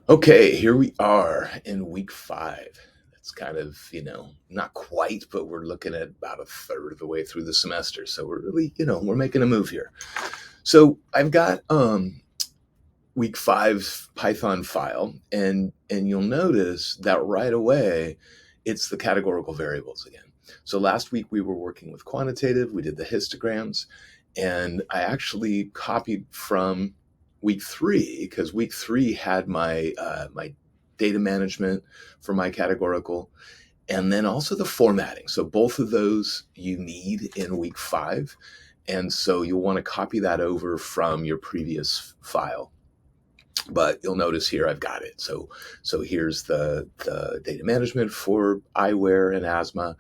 Okay, here we are in week 5. It's kind of, not quite, but we're looking at about a third of the way through the semester. So we're really, we're making a move here. So I've got week 5 Python file, and you'll notice that right away it's the categorical variables again. So last week we were working with quantitative, we did the histograms, and I actually copied from week 3 because week 3 had my data management for my categorical, and then also the formatting. So both of those you need in week 5, and so you'll want to copy that over from your previous file. But you'll notice here I've got it. So here's the data management for eyewear and asthma,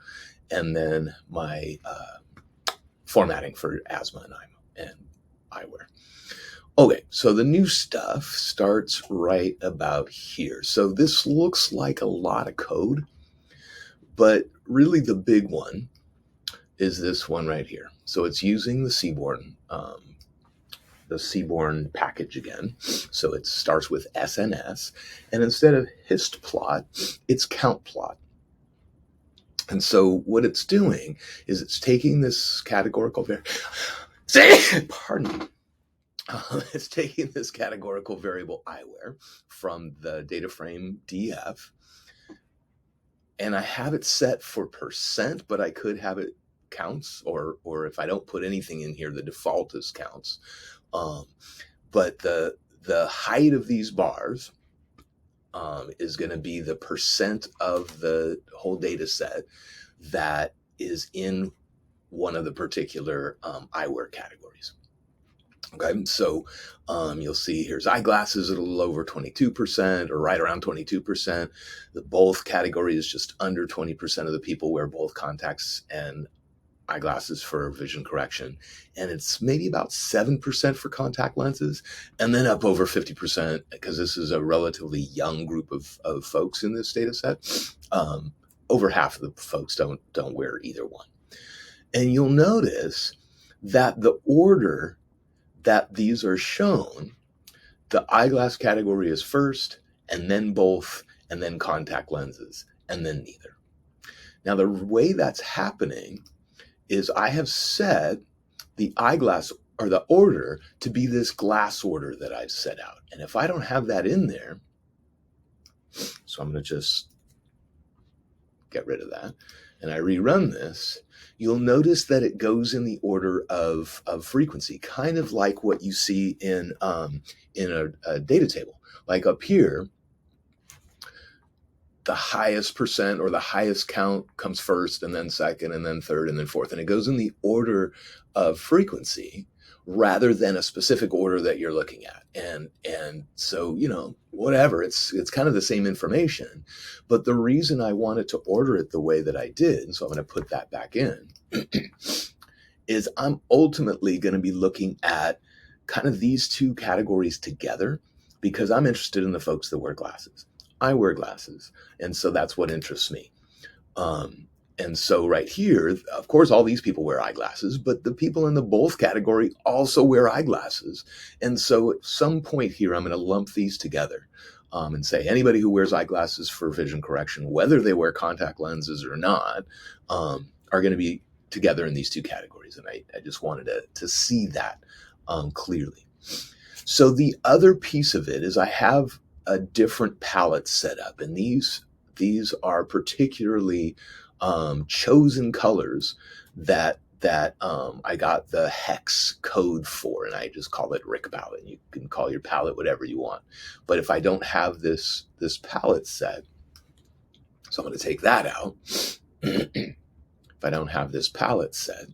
and then my formatting for asthma and eyewear. Okay, so the new stuff starts right about here. So this looks like a lot of code, but really the big one is this one right here. So it's using the Seaborn package again. So it starts with SNS, and instead of hist plot, it's count plot. And so what it's doing is it's taking this categorical pardon me. It's taking this categorical variable eyewear from the data frame DF, and I have it set for percent, but I could have it counts, or if I don't put anything in here, the default is counts. But the height of these bars is going to be the percent of the whole data set that is in one of the particular eyewear categories. Okay, so you'll see here's eyeglasses at a little over 22%, or right around 22%. The both category is just under 20% of the people wear both contacts and eyeglasses for vision correction, and it's maybe about 7% for contact lenses, and then up over 50% because this is a relatively young group of folks in this data set. Over half of the folks don't wear either one. And you'll notice that the order that these are shown, the eyeglass category is first, and then both, and then contact lenses, and then neither. Now the way that's happening is I have set the eyeglass or the order to be this glass order that I've set out. And if I don't have that in there, so I'm going to just get rid of that, and I rerun this, you'll notice that it goes in the order of frequency, kind of like what you see in a data table. Like up here, the highest percent or the highest count comes first, and then second, and then third, and then fourth. And it goes in the order of frequency rather than a specific order that you're looking at. And so, whatever, it's kind of the same information. But the reason I wanted to order it the way that I did, and so I'm going to put that back in, is I'm ultimately going to be looking at kind of these two categories together because I'm interested in the folks that wear glasses. I wear glasses, and so that's what interests me. And so right here, of course, all these people wear eyeglasses, but the people in the both category also wear eyeglasses. And so at some point here, I'm going to lump these together and say anybody who wears eyeglasses for vision correction, whether they wear contact lenses or not, are going to be together in these two categories. And I just wanted to see that clearly. So the other piece of it is I have a different palette set up, and these are particularly chosen colors that I got the hex code for, and I just call it Rick palette. You can call your palette whatever you want, but if I don't have this palette set, so I'm going to take that out. If I don't have this palette set,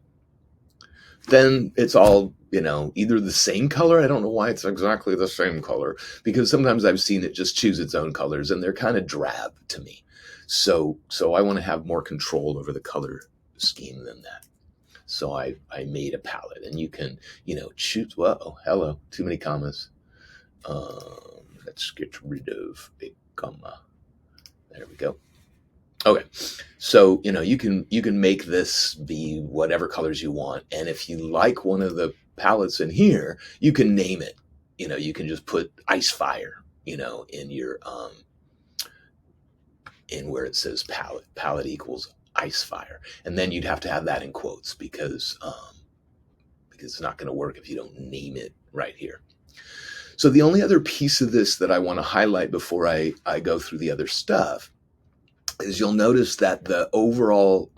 then it's all, either the same color. I don't know why it's exactly the same color, because sometimes I've seen it just choose its own colors and they're kind of drab to me. So I want to have more control over the color scheme than that. So I made a palette, and you can, choose. Whoa, hello, too many commas. Let's get rid of a comma. There we go. Okay, so you can make this be whatever colors you want, and if you like one of the palettes in here, you can name it. You can just put Ice Fire, in your in where it says palette equals ice fire, and then you'd have to have that in quotes because it's not going to work if you don't name it right here. So the only other piece of this that I want to highlight before I go through the other stuff is you'll notice that the overall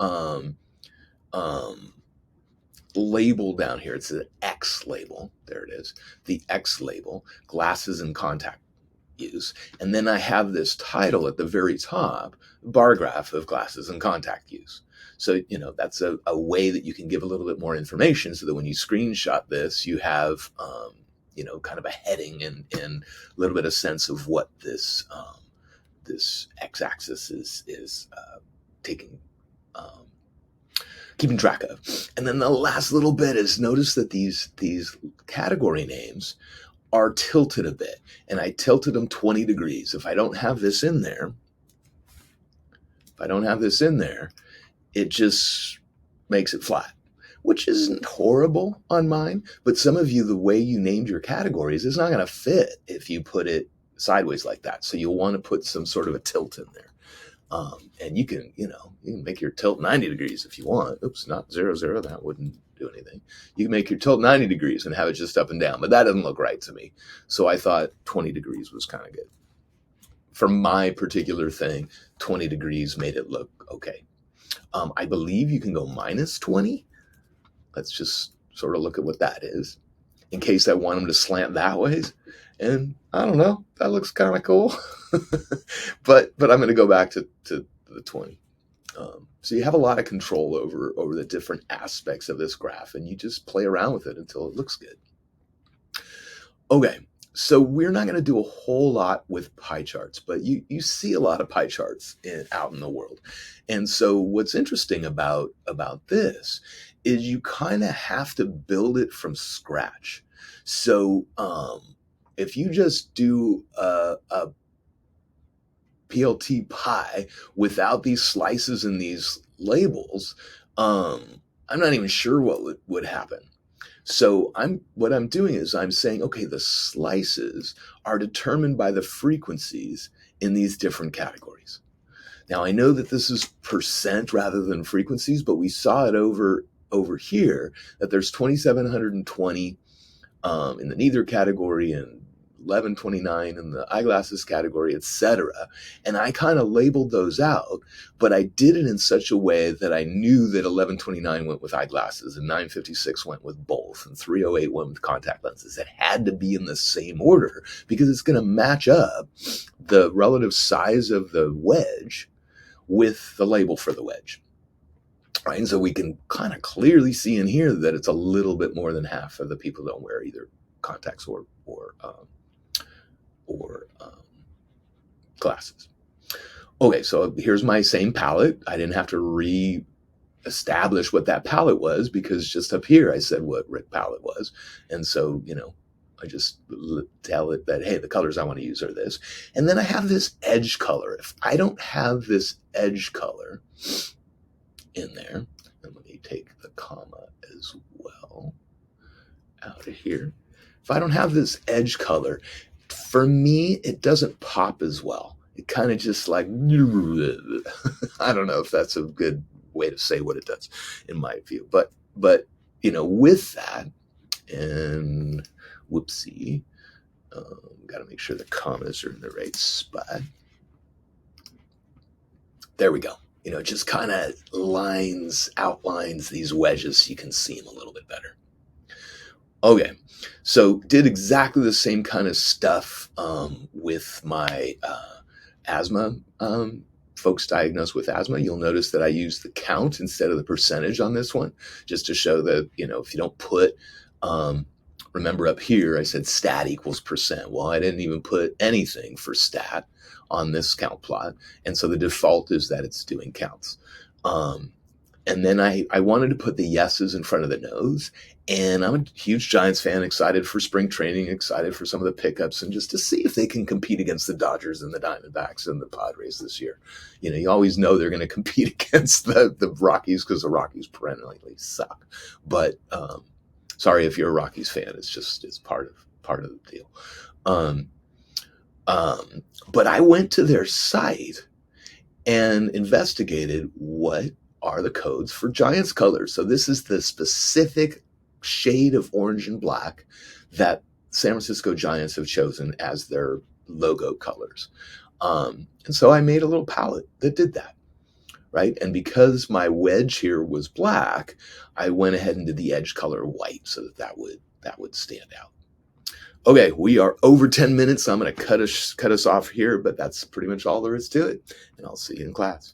label down here, it's an X label. There it is. The X label, glasses and contact use. And then I have this title at the very top, bar graph of glasses and contact use. So, that's a way that you can give a little bit more information so that when you screenshot this, you have, kind of a heading and a little bit of sense of what this x-axis is taking, keeping track of. And then the last little bit is notice that these category names are tilted a bit, and I tilted them 20 degrees. If I don't have this in there, it just makes it flat, which isn't horrible on mine, but some of you, the way you named your categories is not going to fit if you put it sideways like that. So you'll want to put some sort of a tilt in there. And you can make your tilt 90 degrees if you want. Oops, not 0, 0. That wouldn't do anything. You can make your tilt 90 degrees and have it just up and down, but that doesn't look right to me. So I thought 20 degrees was kind of good. For my particular thing, 20 degrees made it look okay. I believe you can go minus 20. Let's just sort of look at what that is in case I want them to slant that ways. And I don't know, that looks kind of cool. but I'm going to go back to the 20. So you have a lot of control over the different aspects of this graph, and you just play around with it until it looks good. Okay, so we're not going to do a whole lot with pie charts, but you see a lot of pie charts out in the world. And so what's interesting about this is you kind of have to build it from scratch. So if you just do a PLT pie without these slices and these labels, I'm not even sure what would happen. So what I'm doing is I'm saying, okay, the slices are determined by the frequencies in these different categories. Now I know that this is percent rather than frequencies, but we saw it over here that there's 2,720 in the neither category and 1129 in the eyeglasses category, etc. And I kind of labeled those out, but I did it in such a way that I knew that 1129 went with eyeglasses and 956 went with both and 308 went with contact lenses. It had to be in the same order because it's going to match up the relative size of the wedge with the label for the wedge. Right? And so we can kind of clearly see in here that it's a little bit more than half of the people don't wear either contacts or glasses. Okay, so here's my same palette. I didn't have to re-establish what that palette was because just up here I said what Rick palette was. And so, I just tell it that, hey, the colors I want to use are this. And then I have this edge color. If I don't have this edge color in there, and let me take the comma as well out of here. If I don't have this edge color, for me, it doesn't pop as well. It kind of just like, I don't know if that's a good way to say what it does in my view. But with that, and whoopsie, got to make sure the commas are in the right spot. There we go. It just kind of outlines these wedges so you can see them a little bit better. Okay, so did exactly the same kind of stuff with my asthma. Folks diagnosed with asthma, you'll notice that I use the count instead of the percentage on this one, just to show that, if you don't put, remember up here, I said stat equals percent. Well, I didn't even put anything for stat on this count plot. And so the default is that it's doing counts. And then I wanted to put the yeses in front of the no's. And I'm a huge Giants fan, excited for spring training, excited for some of the pickups, and just to see if they can compete against the Dodgers and the Diamondbacks and the Padres this year. You always know they're going to compete against the Rockies because the Rockies perennially suck. But sorry if you're a Rockies fan, it's part of the deal. But I went to their site and investigated what are the codes for Giants colors. So this is the specific shade of orange and black that San Francisco Giants have chosen as their logo colors. And so I made a little palette that did that, right? And because my wedge here was black, I went ahead and did the edge color white so that would stand out. Okay, we are over 10 minutes. So I'm going to cut us off here, but that's pretty much all there is to it. And I'll see you in class.